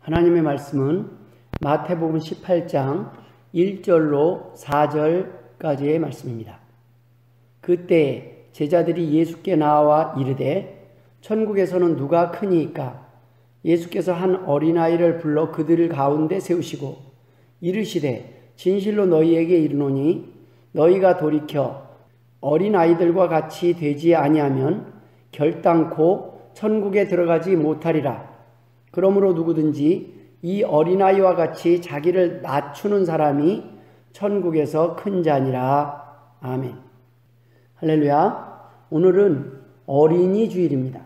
하나님의 말씀은 마태복음 18장 1절로 4절까지의 말씀입니다. 그때 제자들이 예수께 나와 이르되 천국에서는 누가 크니이까? 예수께서 한 어린아이를 불러 그들 가운데 세우시고 이르시되 진실로 너희에게 이르노니 너희가 돌이켜 어린아이들과 같이 되지 아니하면 결단코 천국에 들어가지 못하리라. 그러므로 누구든지 이 어린아이와 같이 자기를 낮추는 사람이 천국에서 큰 자니라. 아멘. 할렐루야. 오늘은 어린이 주일입니다.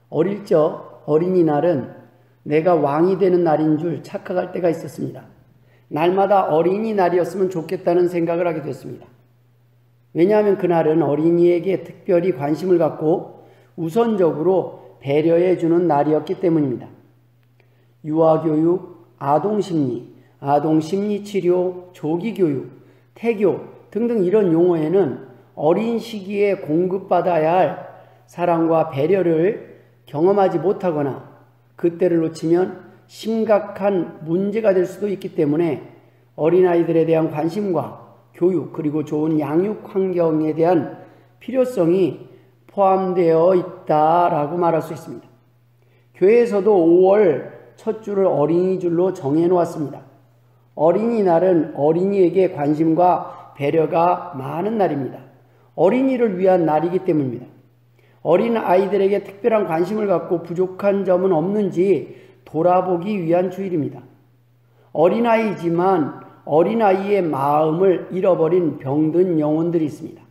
어릴 적 어린이날은 내가 왕이 되는 날인 줄 착각할 때가 있었습니다. 날마다 어린이날이었으면 좋겠다는 생각을 하게 됐습니다. 왜냐하면 그날은 어린이에게 특별히 관심을 갖고 우선적으로 배려해 주는 날이었기 때문입니다. 유아교육, 아동심리, 아동심리치료, 조기교육, 태교 등등 이런 용어에는 어린 시기에 공급받아야 할 사랑과 배려를 경험하지 못하거나 그때를 놓치면 심각한 문제가 될 수도 있기 때문에 어린아이들에 대한 관심과 교육 그리고 좋은 양육 환경에 대한 필요성이 포함되어 있다라고 말할 수 있습니다. 교회에서도 5월 첫 주를 어린이줄로 정해놓았습니다. 어린이날은 어린이에게 관심과 배려가 많은 날입니다. 어린이를 위한 날이기 때문입니다. 어린 아이들에게 특별한 관심을 갖고 부족한 점은 없는지 돌아보기 위한 주일입니다. 어린아이지만 어린아이의 마음을 잃어버린 병든 영혼들이 있습니다.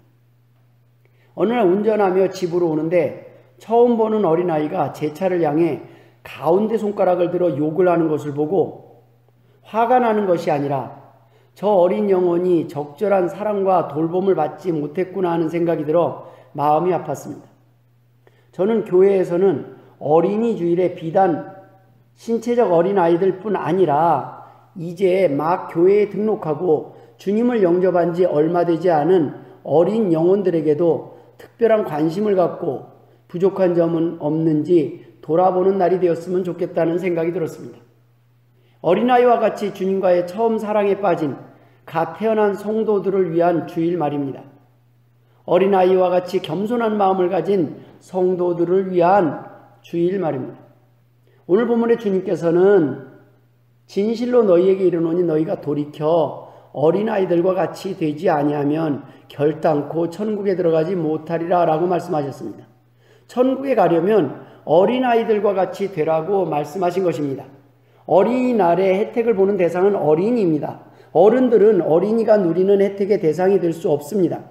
어느 날 운전하며 집으로 오는데 처음 보는 어린아이가 제 차를 향해 가운데 손가락을 들어 욕을 하는 것을 보고 화가 나는 것이 아니라 저 어린 영혼이 적절한 사랑과 돌봄을 받지 못했구나 하는 생각이 들어 마음이 아팠습니다. 저는 교회에서는 어린이 주일에 비단 신체적 어린아이들 뿐 아니라 이제 막 교회에 등록하고 주님을 영접한 지 얼마 되지 않은 어린 영혼들에게도 특별한 관심을 갖고 부족한 점은 없는지 돌아보는 날이 되었으면 좋겠다는 생각이 들었습니다. 어린아이와 같이 주님과의 처음 사랑에 빠진 갓 태어난 성도들을 위한 주일 말입니다. 어린아이와 같이 겸손한 마음을 가진 성도들을 위한 주일 말입니다. 오늘 본문의 주님께서는 진실로 너희에게 이르노니 너희가 돌이켜 어린아이들과 같이 되지 아니하면 결단코 천국에 들어가지 못하리라 라고 말씀하셨습니다. 천국에 가려면 어린아이들과 같이 되라고 말씀하신 것입니다. 어린이날의 혜택을 보는 대상은 어린이입니다. 어른들은 어린이가 누리는 혜택의 대상이 될 수 없습니다.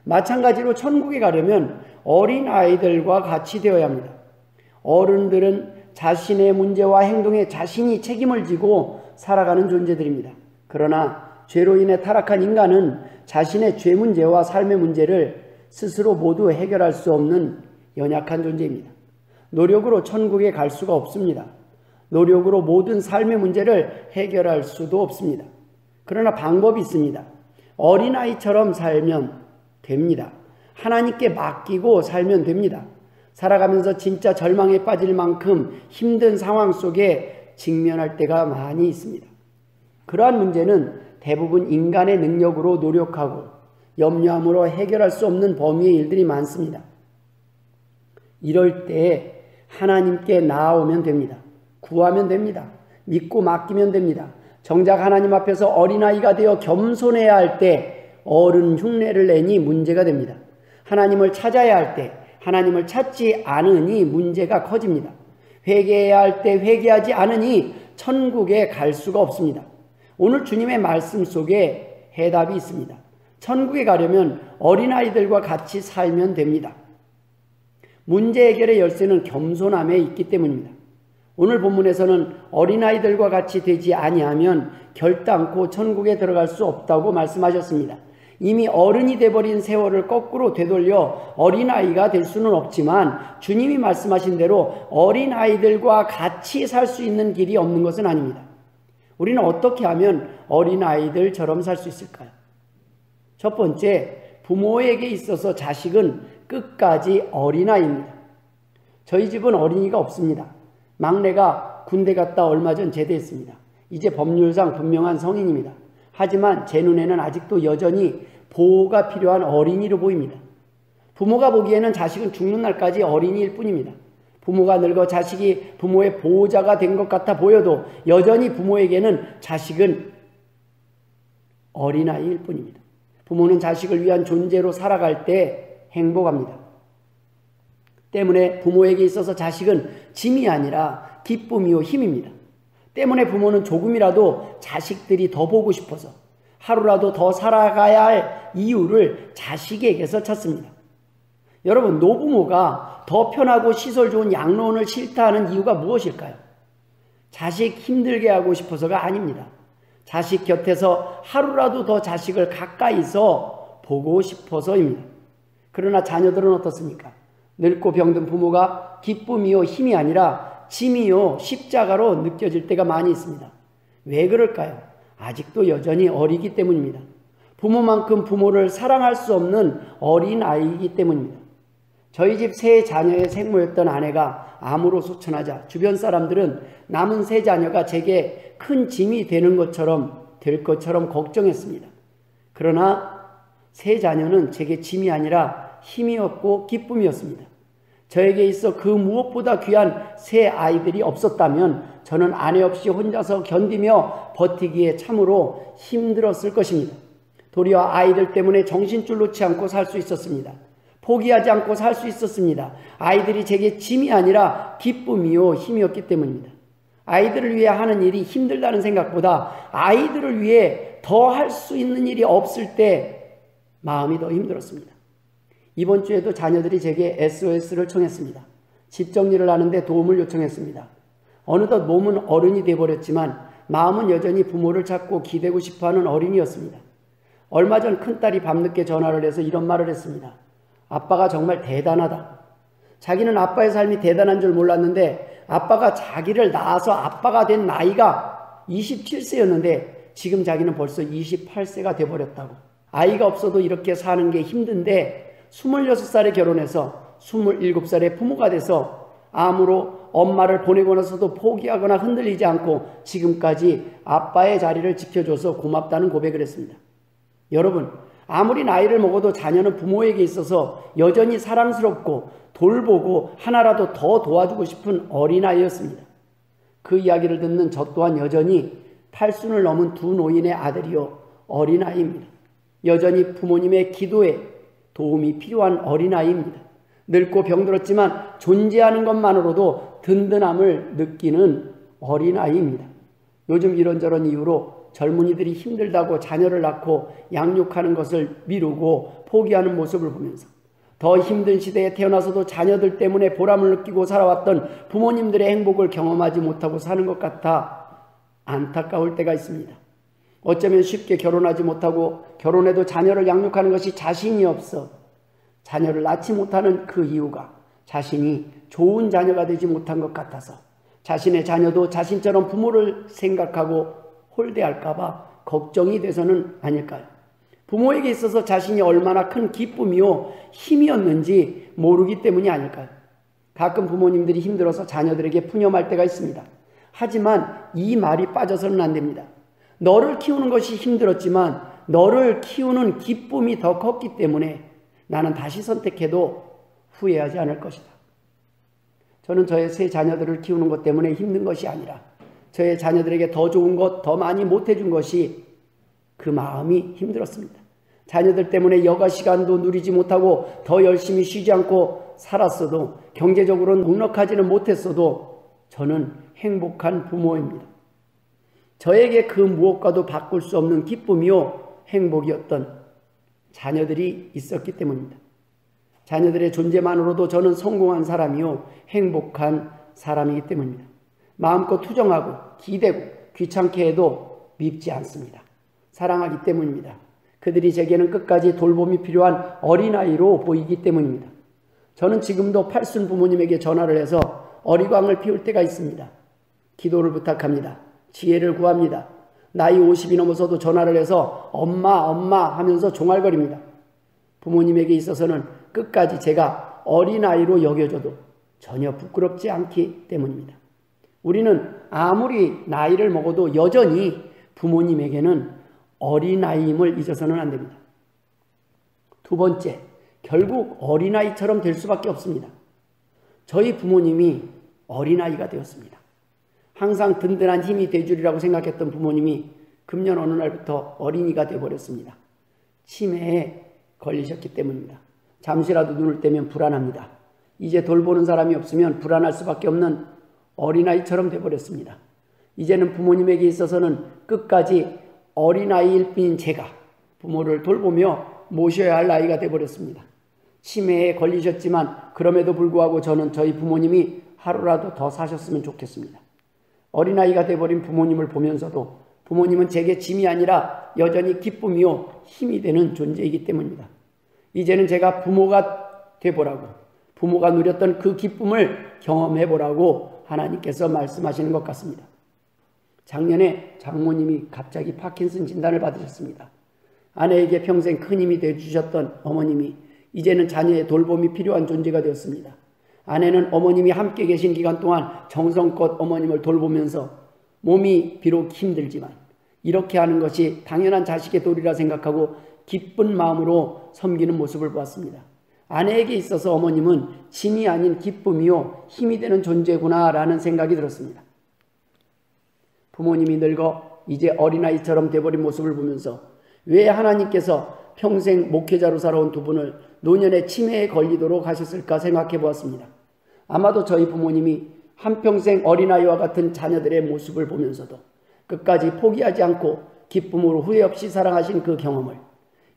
마찬가지로 천국에 가려면 어린아이들과 같이 되어야 합니다. 어른들은 자신의 문제와 행동에 자신이 책임을 지고 살아가는 존재들입니다. 그러나 죄로 인해 타락한 인간은 자신의 죄 문제와 삶의 문제를 스스로 모두 해결할 수 없는 연약한 존재입니다. 노력으로 천국에 갈 수가 없습니다. 노력으로 모든 삶의 문제를 해결할 수도 없습니다. 그러나 방법이 있습니다. 어린아이처럼 살면 됩니다. 하나님께 맡기고 살면 됩니다. 살아가면서 진짜 절망에 빠질 만큼 힘든 상황 속에 직면할 때가 많이 있습니다. 그러한 문제는 대부분 인간의 능력으로 노력하고 염려함으로 해결할 수 없는 범위의 일들이 많습니다. 이럴 때 하나님께 나아오면 됩니다. 구하면 됩니다. 믿고 맡기면 됩니다. 정작 하나님 앞에서 어린아이가 되어 겸손해야 할 때 어른 흉내를 내니 문제가 됩니다. 하나님을 찾아야 할 때 하나님을 찾지 않으니 문제가 커집니다. 회개해야 할 때 회개하지 않으니 천국에 갈 수가 없습니다. 오늘 주님의 말씀 속에 해답이 있습니다. 천국에 가려면 어린아이들과 같이 살면 됩니다. 문제 해결의 열쇠는 겸손함에 있기 때문입니다. 오늘 본문에서는 어린아이들과 같이 되지 아니하면 결단코 천국에 들어갈 수 없다고 말씀하셨습니다. 이미 어른이 돼버린 세월을 거꾸로 되돌려 어린아이가 될 수는 없지만 주님이 말씀하신 대로 어린아이들과 같이 살 수 있는 길이 없는 것은 아닙니다. 우리는 어떻게 하면 어린아이들처럼 살 수 있을까요? 첫 번째, 부모에게 있어서 자식은 끝까지 어린아이입니다. 저희 집은 어린이가 없습니다. 막내가 군대 갔다 얼마 전 제대했습니다. 이제 법률상 분명한 성인입니다. 하지만 제 눈에는 아직도 여전히 보호가 필요한 어린이로 보입니다. 부모가 보기에는 자식은 죽는 날까지 어린이일 뿐입니다. 부모가 늙어 자식이 부모의 보호자가 된 것 같아 보여도 여전히 부모에게는 자식은 어린아이일 뿐입니다. 부모는 자식을 위한 존재로 살아갈 때 행복합니다. 때문에 부모에게 있어서 자식은 짐이 아니라 기쁨이요 힘입니다. 때문에 부모는 조금이라도 자식들이 더 보고 싶어서 하루라도 더 살아가야 할 이유를 자식에게서 찾습니다. 여러분, 노부모가 더 편하고 시설 좋은 양로원을 싫다 하는 이유가 무엇일까요? 자식 힘들게 하고 싶어서가 아닙니다. 자식 곁에서 하루라도 더 자식을 가까이서 보고 싶어서입니다. 그러나 자녀들은 어떻습니까? 늙고 병든 부모가 기쁨이요 힘이 아니라 짐이요 십자가로 느껴질 때가 많이 있습니다. 왜 그럴까요? 아직도 여전히 어리기 때문입니다. 부모만큼 부모를 사랑할 수 없는 어린아이이기 때문입니다. 저희 집 세 자녀의 생모였던 아내가 암으로 소천하자 주변 사람들은 남은 세 자녀가 제게 큰 짐이 될 것처럼 걱정했습니다. 그러나 세 자녀는 제게 짐이 아니라 힘이었고 기쁨이었습니다. 저에게 있어 그 무엇보다 귀한 세 아이들이 없었다면 저는 아내 없이 혼자서 견디며 버티기에 참으로 힘들었을 것입니다. 도리어 아이들 때문에 정신줄 놓지 않고 살 수 있었습니다. 포기하지 않고 살 수 있었습니다. 아이들이 제게 짐이 아니라 기쁨이요 힘이었기 때문입니다. 아이들을 위해 하는 일이 힘들다는 생각보다 아이들을 위해 더 할 수 있는 일이 없을 때 마음이 더 힘들었습니다. 이번 주에도 자녀들이 제게 SOS를 청했습니다. 집 정리를 하는데 도움을 요청했습니다. 어느덧 몸은 어른이 되어버렸지만 마음은 여전히 부모를 찾고 기대고 싶어하는 어린이였습니다. 얼마 전 큰딸이 밤늦게 전화를 해서 이런 말을 했습니다. 아빠가 정말 대단하다. 자기는 아빠의 삶이 대단한 줄 몰랐는데 아빠가 자기를 낳아서 아빠가 된 나이가 27세였는데 지금 자기는 벌써 28세가 돼버렸다고. 아이가 없어도 이렇게 사는 게 힘든데 26살에 결혼해서 27살에 부모가 돼서 암으로 엄마를 보내고 나서도 포기하거나 흔들리지 않고 지금까지 아빠의 자리를 지켜줘서 고맙다는 고백을 했습니다. 여러분, 아무리 나이를 먹어도 자녀는 부모에게 있어서 여전히 사랑스럽고 돌보고 하나라도 더 도와주고 싶은 어린아이였습니다. 그 이야기를 듣는 저 또한 여전히 8순을 넘은 두 노인의 아들이요 어린아이입니다. 여전히 부모님의 기도에 도움이 필요한 어린아이입니다. 늙고 병들었지만 존재하는 것만으로도 든든함을 느끼는 어린아이입니다. 요즘 이런저런 이유로 젊은이들이 힘들다고 자녀를 낳고 양육하는 것을 미루고 포기하는 모습을 보면서 더 힘든 시대에 태어나서도 자녀들 때문에 보람을 느끼고 살아왔던 부모님들의 행복을 경험하지 못하고 사는 것 같아 안타까울 때가 있습니다. 어쩌면 쉽게 결혼하지 못하고 결혼해도 자녀를 양육하는 것이 자신이 없어 자녀를 낳지 못하는 그 이유가 자신이 좋은 자녀가 되지 못한 것 같아서 자신의 자녀도 자신처럼 부모를 생각하고 홀대할까봐 걱정이 돼서는 아닐까요? 부모에게 있어서 자신이 얼마나 큰 기쁨이요 힘이었는지 모르기 때문이 아닐까요? 가끔 부모님들이 힘들어서 자녀들에게 푸념할 때가 있습니다. 하지만 이 말이 빠져서는 안 됩니다. 너를 키우는 것이 힘들었지만 너를 키우는 기쁨이 더 컸기 때문에 나는 다시 선택해도 후회하지 않을 것이다. 저는 저의 세 자녀들을 키우는 것 때문에 힘든 것이 아니라 저의 자녀들에게 더 좋은 것, 더 많이 못해준 것이 그 마음이 힘들었습니다. 자녀들 때문에 여가 시간도 누리지 못하고 더 열심히 쉬지 않고 살았어도 경제적으로는 넉넉하지는 못했어도 저는 행복한 부모입니다. 저에게 그 무엇과도 바꿀 수 없는 기쁨이요 행복이었던 자녀들이 있었기 때문입니다. 자녀들의 존재만으로도 저는 성공한 사람이요 행복한 사람이기 때문입니다. 마음껏 투정하고 기대고 귀찮게 해도 밉지 않습니다. 사랑하기 때문입니다. 그들이 제게는 끝까지 돌봄이 필요한 어린아이로 보이기 때문입니다. 저는 지금도 8순 부모님에게 전화를 해서 어리광을 피울 때가 있습니다. 기도를 부탁합니다. 지혜를 구합니다. 나이 50이 넘어서도 전화를 해서 엄마 하면서 종알거립니다. 부모님에게 있어서는 끝까지 제가 어린아이로 여겨져도 전혀 부끄럽지 않기 때문입니다. 우리는 아무리 나이를 먹어도 여전히 부모님에게는 어린아이임을 잊어서는 안 됩니다. 두 번째, 결국 어린아이처럼 될 수밖에 없습니다. 저희 부모님이 어린아이가 되었습니다. 항상 든든한 힘이 되주리라고 생각했던 부모님이 금년 어느 날부터 어린이가 되어버렸습니다. 치매에 걸리셨기 때문입니다. 잠시라도 눈을 떼면 불안합니다. 이제 돌보는 사람이 없으면 불안할 수밖에 없는 어린아이처럼 되어버렸습니다. 이제는 부모님에게 있어서는 끝까지 어린아이일 뿐인 제가 부모를 돌보며 모셔야 할 나이가 되어버렸습니다. 치매에 걸리셨지만 그럼에도 불구하고 저는 저희 부모님이 하루라도 더 사셨으면 좋겠습니다. 어린아이가 되어버린 부모님을 보면서도 부모님은 제게 짐이 아니라 여전히 기쁨이요 힘이 되는 존재이기 때문입니다. 이제는 제가 부모가 되보라고, 부모가 누렸던 그 기쁨을 경험해보라고 하나님께서 말씀하시는 것 같습니다. 작년에 장모님이 갑자기 파킨슨 진단을 받으셨습니다. 아내에게 평생 큰 힘이 되어주셨던 어머님이 이제는 자녀의 돌봄이 필요한 존재가 되었습니다. 아내는 어머님이 함께 계신 기간 동안 정성껏 어머님을 돌보면서 몸이 비록 힘들지만 이렇게 하는 것이 당연한 자식의 도리라 생각하고 기쁜 마음으로 섬기는 모습을 보았습니다. 아내에게 있어서 어머님은 짐이 아닌 기쁨이요 힘이 되는 존재구나라는 생각이 들었습니다. 부모님이 늙어 이제 어린아이처럼 돼버린 모습을 보면서 왜 하나님께서 평생 목회자로 살아온 두 분을 노년에 치매에 걸리도록 하셨을까 생각해 보았습니다. 아마도 저희 부모님이 한평생 어린아이와 같은 자녀들의 모습을 보면서도 끝까지 포기하지 않고 기쁨으로 후회 없이 사랑하신 그 경험을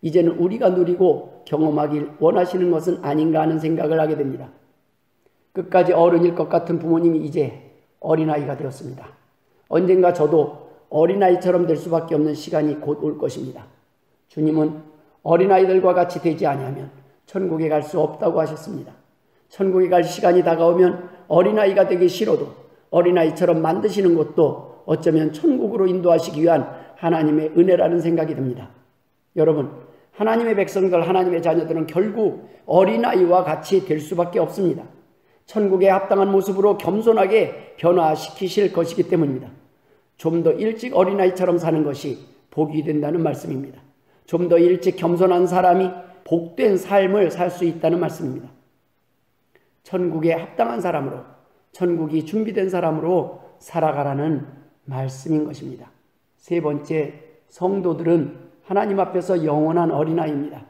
이제는 우리가 누리고 경험하길 원하시는 것은 아닌가 하는 생각을 하게 됩니다. 끝까지 어른일 것 같은 부모님이 이제 어린아이가 되었습니다. 언젠가 저도 어린아이처럼 될 수밖에 없는 시간이 곧 올 것입니다. 주님은 어린아이들과 같이 되지 아니하면 천국에 갈 수 없다고 하셨습니다. 천국에 갈 시간이 다가오면 어린아이가 되기 싫어도 어린아이처럼 만드시는 것도 어쩌면 천국으로 인도하시기 위한 하나님의 은혜라는 생각이 듭니다. 여러분, 하나님의 백성들, 하나님의 자녀들은 결국 어린아이와 같이 될 수밖에 없습니다. 천국에 합당한 모습으로 겸손하게 변화시키실 것이기 때문입니다. 좀 더 일찍 어린아이처럼 사는 것이 복이 된다는 말씀입니다. 좀 더 일찍 겸손한 사람이 복된 삶을 살 수 있다는 말씀입니다. 천국에 합당한 사람으로, 천국이 준비된 사람으로 살아가라는 말씀인 것입니다. 세 번째, 성도들은 하나님 앞에서 영원한 어린아이입니다.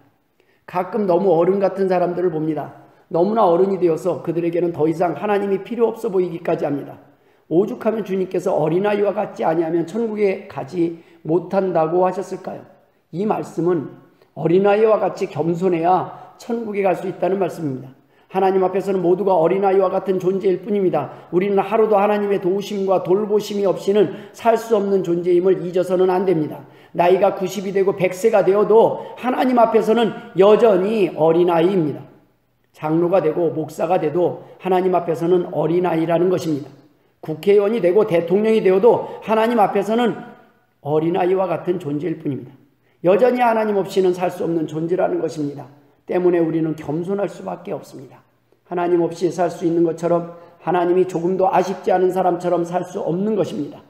가끔 너무 어른 같은 사람들을 봅니다. 너무나 어른이 되어서 그들에게는 더 이상 하나님이 필요 없어 보이기까지 합니다. 오죽하면 주님께서 어린아이와 같지 아니하면 천국에 가지 못한다고 하셨을까요? 이 말씀은 어린아이와 같이 겸손해야 천국에 갈 수 있다는 말씀입니다. 하나님 앞에서는 모두가 어린아이와 같은 존재일 뿐입니다. 우리는 하루도 하나님의 도우심과 돌보심이 없이는 살 수 없는 존재임을 잊어서는 안 됩니다. 나이가 90이 되고 100세가 되어도 하나님 앞에서는 여전히 어린아이입니다. 장로가 되고 목사가 돼도 하나님 앞에서는 어린아이라는 것입니다. 국회의원이 되고 대통령이 되어도 하나님 앞에서는 어린아이와 같은 존재일 뿐입니다. 여전히 하나님 없이는 살 수 없는 존재라는 것입니다. 때문에 우리는 겸손할 수밖에 없습니다. 하나님 없이 살 수 있는 것처럼 하나님이 조금도 아쉽지 않은 사람처럼 살 수 없는 것입니다.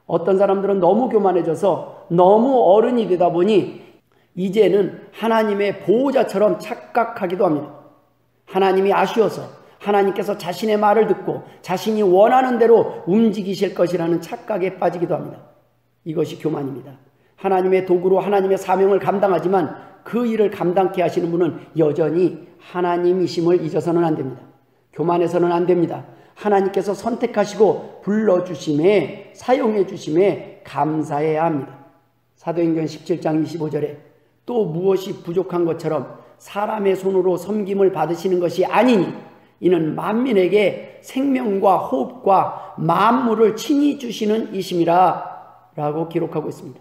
어떤 사람들은 너무 교만해져서 너무 어른이 되다 보니 이제는 하나님의 보호자처럼 착각하기도 합니다. 하나님이 아쉬워서 하나님께서 자신의 말을 듣고 자신이 원하는 대로 움직이실 것이라는 착각에 빠지기도 합니다. 이것이 교만입니다. 하나님의 도구로 하나님의 사명을 감당하지만 그 일을 감당케 하시는 분은 여전히 하나님이심을 잊어서는 안 됩니다. 교만해서는 안 됩니다. 하나님께서 선택하시고 불러주심에 사용해 주심에 감사해야 합니다. 사도행전 17장 25절에 또 무엇이 부족한 것처럼 사람의 손으로 섬김을 받으시는 것이 아니니 이는 만민에게 생명과 호흡과 만물을 친히 주시는 이심이라 라고 기록하고 있습니다.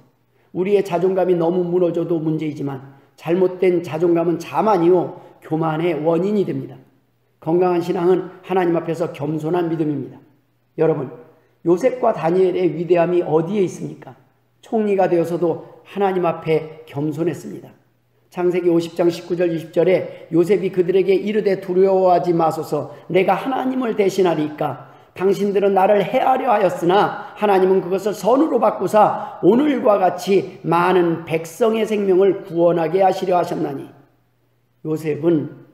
우리의 자존감이 너무 무너져도 문제이지만 잘못된 자존감은 자만이요 교만의 원인이 됩니다. 건강한 신앙은 하나님 앞에서 겸손한 믿음입니다. 여러분, 요셉과 다니엘의 위대함이 어디에 있습니까? 총리가 되어서도 하나님 앞에 겸손했습니다. 창세기 50장 19절 20절에 요셉이 그들에게 이르되 두려워하지 마소서 내가 하나님을 대신하리이까 당신들은 나를 해하려 하였으나 하나님은 그것을 선으로 바꾸사 오늘과 같이 많은 백성의 생명을 구원하게 하시려 하셨나니 요셉은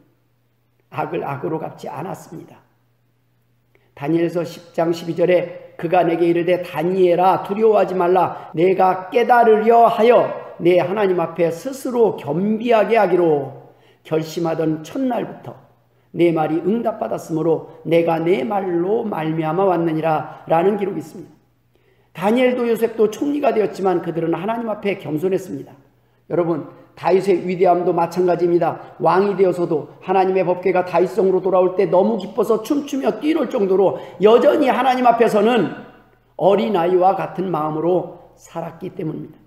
악을 악으로 갚지 않았습니다. 다니엘서 10장 12절에 그가 내게 이르되 다니엘아 두려워하지 말라 내가 깨달으려 하여 내 하나님 앞에 스스로 겸비하게 하기로 결심하던 첫날부터 내 말이 응답받았으므로 내가 내 말로 말미암아 왔느니라 라는 기록이 있습니다. 다니엘도 요셉도 총리가 되었지만 그들은 하나님 앞에 겸손했습니다. 여러분 다윗의 위대함도 마찬가지입니다. 왕이 되어서도 하나님의 법궤가 다윗성으로 돌아올 때 너무 기뻐서 춤추며 뛰놀 정도로 여전히 하나님 앞에서는 어린아이와 같은 마음으로 살았기 때문입니다.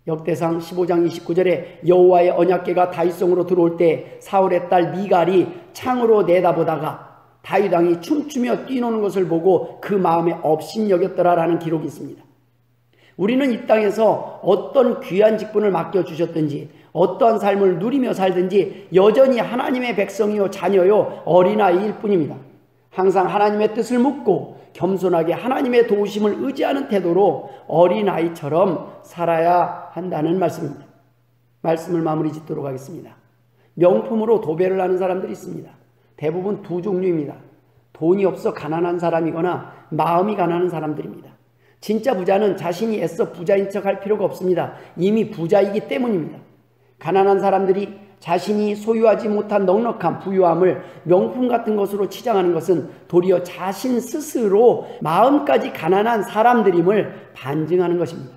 역대상 15장 29절에 여호와의 언약궤가 다윗성으로 들어올 때 사울의 딸 미갈이 창으로 내다보다가 다윗 왕이 춤추며 뛰노는 것을 보고 그 마음에 업신여겼더라라는 기록이 있습니다. 우리는 이 땅에서 어떤 귀한 직분을 맡겨주셨든지 어떠한 삶을 누리며 살든지 여전히 하나님의 백성이요 자녀요 어린아이일 뿐입니다. 항상 하나님의 뜻을 묻고 겸손하게 하나님의 도우심을 의지하는 태도로 어린아이처럼 살아야 한다는 말씀입니다. 말씀을 마무리 짓도록 하겠습니다. 명품으로 도배를 하는 사람들이 있습니다. 대부분 두 종류입니다. 돈이 없어 가난한 사람이거나 마음이 가난한 사람들입니다. 진짜 부자는 자신이 애써 부자인 척할 필요가 없습니다. 이미 부자이기 때문입니다. 가난한 사람들이 자신이 소유하지 못한 넉넉한 부유함을 명품 같은 것으로 치장하는 것은 도리어 자신 스스로 마음까지 가난한 사람들임을 반증하는 것입니다.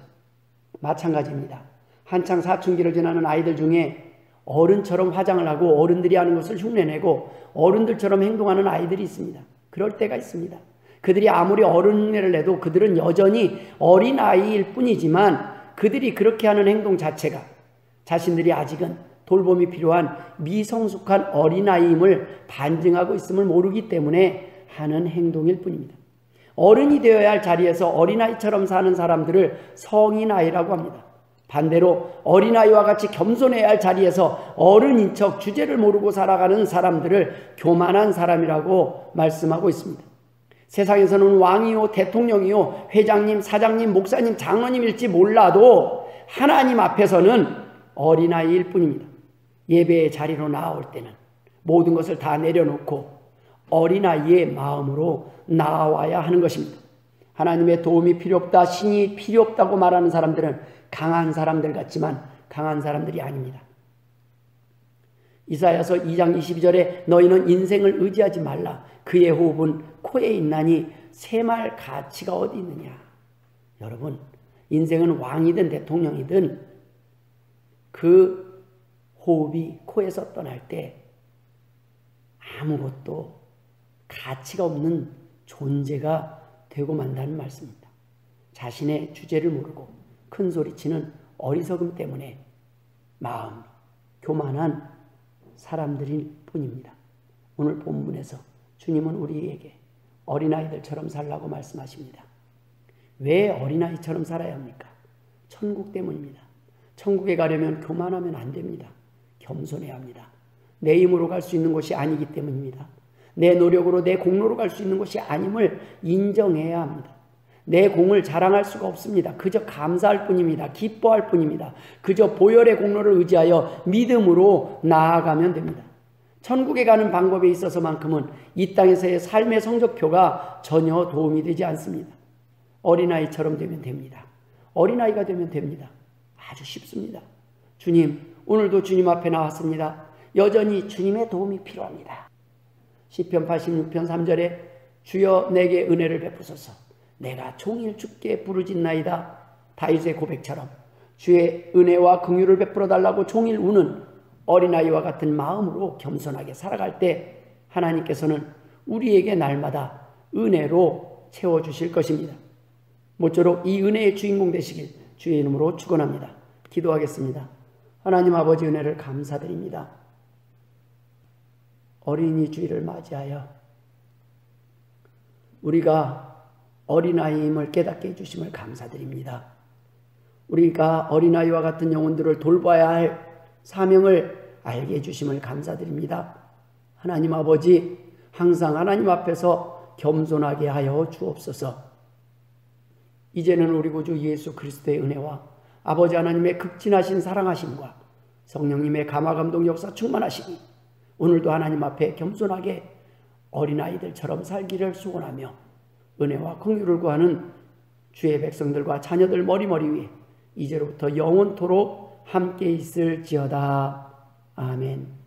마찬가지입니다. 한창 사춘기를 지나는 아이들 중에 어른처럼 화장을 하고 어른들이 하는 것을 흉내내고 어른들처럼 행동하는 아이들이 있습니다. 그럴 때가 있습니다. 그들이 아무리 어른을 내도 그들은 여전히 어린아이일 뿐이지만 그들이 그렇게 하는 행동 자체가 자신들이 아직은 돌봄이 필요한 미성숙한 어린아이임을 반증하고 있음을 모르기 때문에 하는 행동일 뿐입니다. 어른이 되어야 할 자리에서 어린아이처럼 사는 사람들을 성인아이라고 합니다. 반대로 어린아이와 같이 겸손해야 할 자리에서 어른인 척 주제를 모르고 살아가는 사람들을 교만한 사람이라고 말씀하고 있습니다. 세상에서는 왕이요 대통령이요 회장님 사장님 목사님 장로님일지 몰라도 하나님 앞에서는 어린아이일 뿐입니다. 예배의 자리로 나아올 때는 모든 것을 다 내려놓고 어린아이의 마음으로 나아와야 하는 것입니다. 하나님의 도움이 필요 없다, 신이 필요 없다고 말하는 사람들은 강한 사람들 같지만 강한 사람들이 아닙니다. 이사야서 2장 22절에 너희는 인생을 의지하지 말라. 그의 호흡은 코에 있나니 샘할 가치가 어디 있느냐. 여러분, 인생은 왕이든 대통령이든 그 호흡이 코에서 떠날 때 아무것도 가치가 없는 존재가 되고 만다는 말씀입니다. 자신의 주제를 모르고 큰 소리치는 어리석음 때문에 마음이 교만한 사람들일 뿐입니다. 오늘 본문에서 주님은 우리에게 어린아이들처럼 살라고 말씀하십니다. 왜 어린아이처럼 살아야 합니까? 천국 때문입니다. 천국에 가려면 교만하면 안 됩니다. 겸손해야 합니다. 내 힘으로 갈 수 있는 것이 아니기 때문입니다. 내 노력으로 내 공로로 갈 수 있는 것이 아님을 인정해야 합니다. 내 공을 자랑할 수가 없습니다. 그저 감사할 뿐입니다. 기뻐할 뿐입니다. 그저 보혈의 공로를 의지하여 믿음으로 나아가면 됩니다. 천국에 가는 방법에 있어서만큼은 이 땅에서의 삶의 성적표가 전혀 도움이 되지 않습니다. 어린아이처럼 되면 됩니다. 어린아이가 되면 됩니다. 아주 쉽습니다. 주님, 오늘도 주님 앞에 나왔습니다. 여전히 주님의 도움이 필요합니다. 시편 86편 3절에 주여 내게 은혜를 베푸소서. 내가 종일 주께 부르짖나이다. 다윗의 고백처럼 주의 은혜와 긍휼을 베풀어 달라고 종일 우는 어린아이와 같은 마음으로 겸손하게 살아갈 때 하나님께서는 우리에게 날마다 은혜로 채워주실 것입니다. 모쪼록 이 은혜의 주인공 되시길 주의 이름으로 축원합니다. 기도하겠습니다. 하나님 아버지 은혜를 감사드립니다. 어린이 주일을 맞이하여 우리가 어린아이임을 깨닫게 해주심을 감사드립니다. 우리가 어린아이와 같은 영혼들을 돌봐야 할 사명을 알게 해주심을 감사드립니다. 하나님 아버지, 항상 하나님 앞에서 겸손하게 하여 주옵소서. 이제는 우리 구주 예수 그리스도의 은혜와 아버지 하나님의 극진하신 사랑하심과 성령님의 감화감동 역사 충만하심이 오늘도 하나님 앞에 겸손하게 어린아이들처럼 살기를 소원하며 은혜와 긍휼을 구하는 주의 백성들과 자녀들 머리머리 위에 이제로부터 영원토록 함께 있을지어다. 아멘.